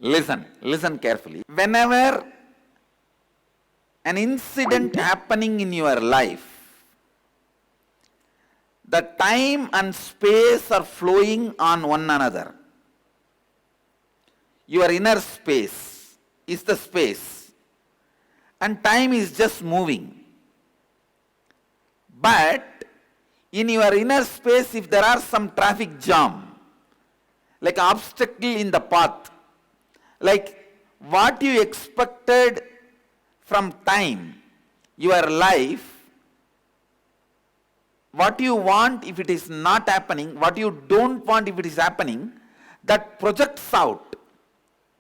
Listen carefully. Whenever an incident happening in your life, the time and space are flowing on one another. Your inner space is the space, and time is just moving. But in your inner space, if there are some traffic jam, like obstacle in the path, like what you expected from time, your life, what you want if it is not happening, what you don't want if it is happening, that projects out.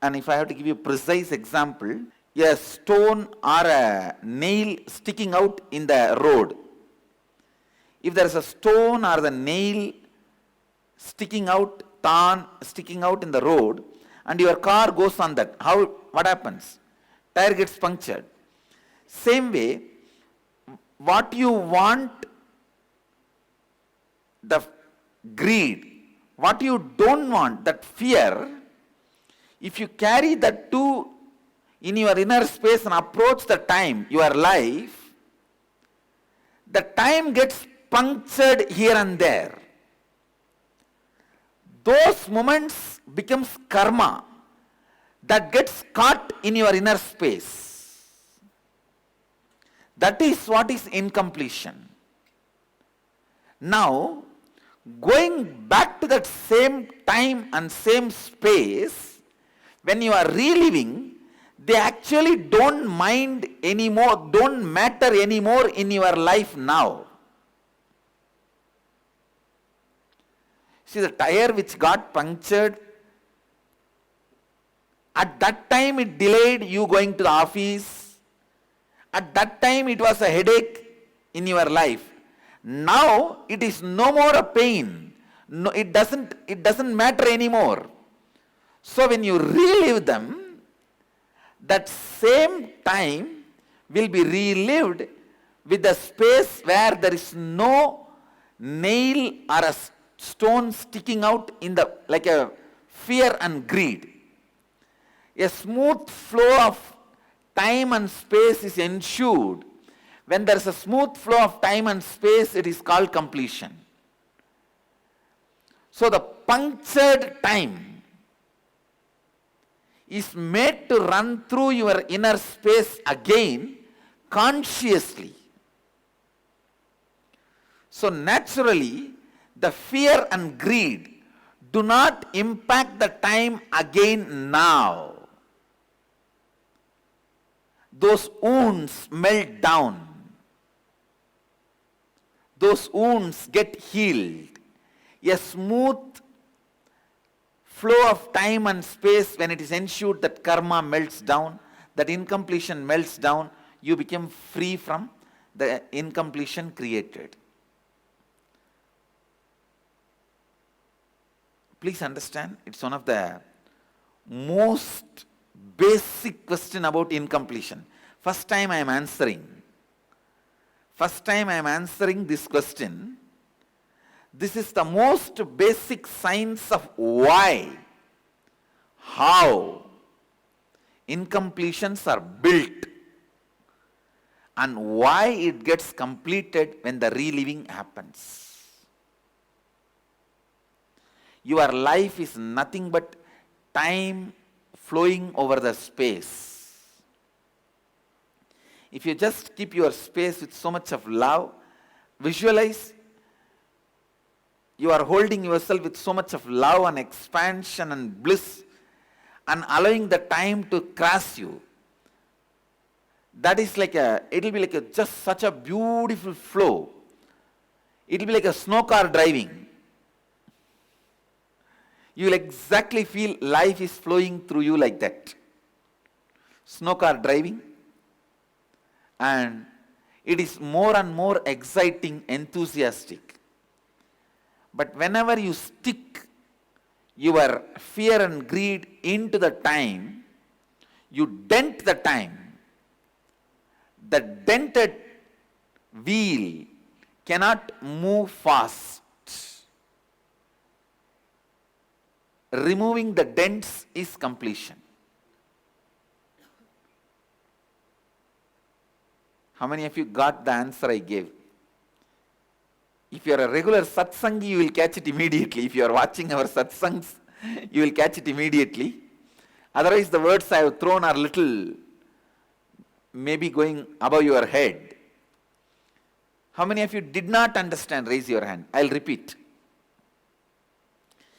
And if I have to give you a precise example, a stone or a nail sticking out in the road. If there is a stone or the nail sticking out, sticking out in the road, and your car goes on that, what happens? Tire gets punctured. Same way, what you want, the greed, what you don't want, that fear, if you carry that two in your inner space and approach the time, your life, the time gets punctured here and there. Those moments becomes karma that gets caught in your inner space. That is what is incompletion. Now, going back to that same time and same space, when you are reliving, they actually don't mind anymore, don't matter anymore in your life now. See, the tire which got punctured, at that time it delayed you going to the office. At that time it was a headache in your life. Now it is no more a pain. No, it doesn't matter anymore. So when you relive them, that same time will be relived with a space where there is no nail or a stone sticking out in the, like a fear and greed. A smooth flow of time and space is ensured. When there is a smooth flow of time and space, it is called completion. So the punctured time is made to run through your inner space again consciously. So naturally, the fear and greed do not impact the time again now. Those wounds melt down. Those wounds get healed. A smooth flow of time and space, when it is ensured that karma melts down, that incompletion melts down, you become free from the incompletion created. Please understand, it's one of the most basic question about incompletion. First time I am answering this question. This is the most basic science of why, how incompletions are built and why it gets completed when the reliving happens. Your life is nothing but time flowing over the space. If you just keep your space with so much of love, visualize you are holding yourself with so much of love and expansion and bliss and allowing the time to cross you. That is like it will be like just such a beautiful flow. It will be like a snow car driving. You will exactly feel life is flowing through you like that. Snow car driving. And it is more and more exciting, enthusiastic. But whenever you stick your fear and greed into the time, you dent the time. The dented wheel cannot move fast. Removing the dents is completion. How many of you got the answer I gave? If you are a regular satsangi, you will catch it immediately. If you are watching our satsangs, you will catch it immediately. Otherwise, the words I have thrown are little, maybe going above your head. How many of you did not understand? Raise your hand. I'll repeat.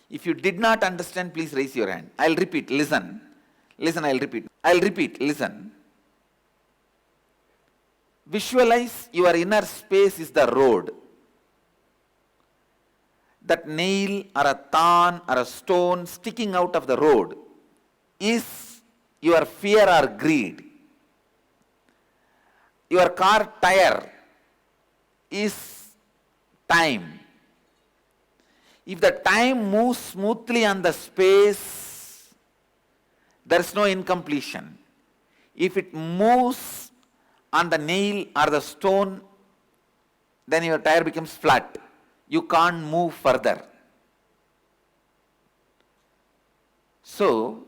If you did not understand, please raise your hand. I'll repeat. Listen. Listen, I'll repeat. I'll repeat. Listen. Visualize your inner space is the road. That nail or a thorn or a stone sticking out of the road is your fear or greed. Your car tire is time. If the time moves smoothly on the space, there is no incompletion. If it moves on the nail or the stone, then your tire becomes flat. You can't move further. So,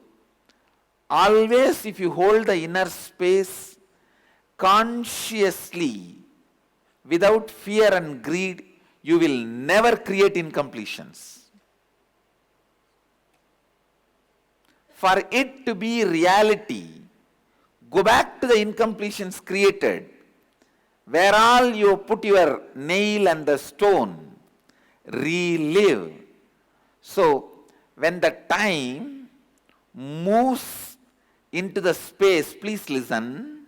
always if you hold the inner space consciously, without fear and greed, you will never create incompletions. For it to be reality, go back to the incompletions created, where all you put your nail and the stone. Relive. So, when the time moves into the space, please listen,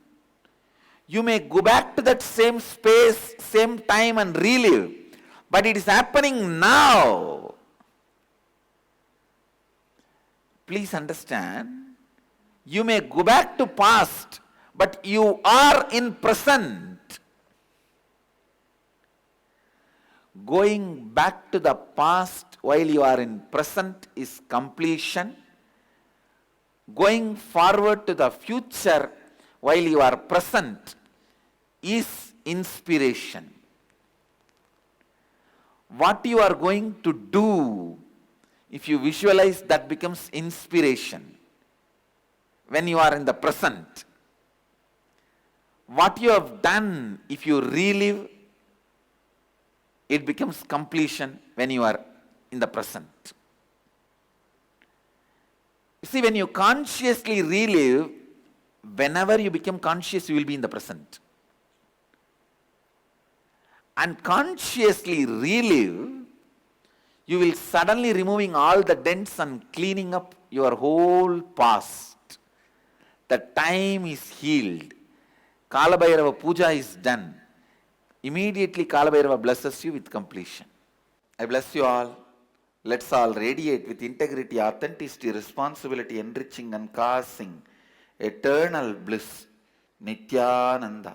you may go back to that same space, same time and relive. But it is happening now. Please understand, you may go back to past, but you are in present. Going back to the past while you are in present is completion. Going forward to the future while you are present is inspiration. What you are going to do, if you visualize, that becomes inspiration when you are in the present. What you have done, if you relive, it becomes completion when you are in the present. You see, when you consciously relive, whenever you become conscious, you will be in the present. And consciously relive, you will suddenly removing all the dents and cleaning up your whole past. The time is healed. Kalabhairava puja is done. Immediately Kalabhairava blesses you with completion. I bless you all. Let's all radiate with integrity, authenticity, responsibility, enriching and causing eternal bliss. Nityananda.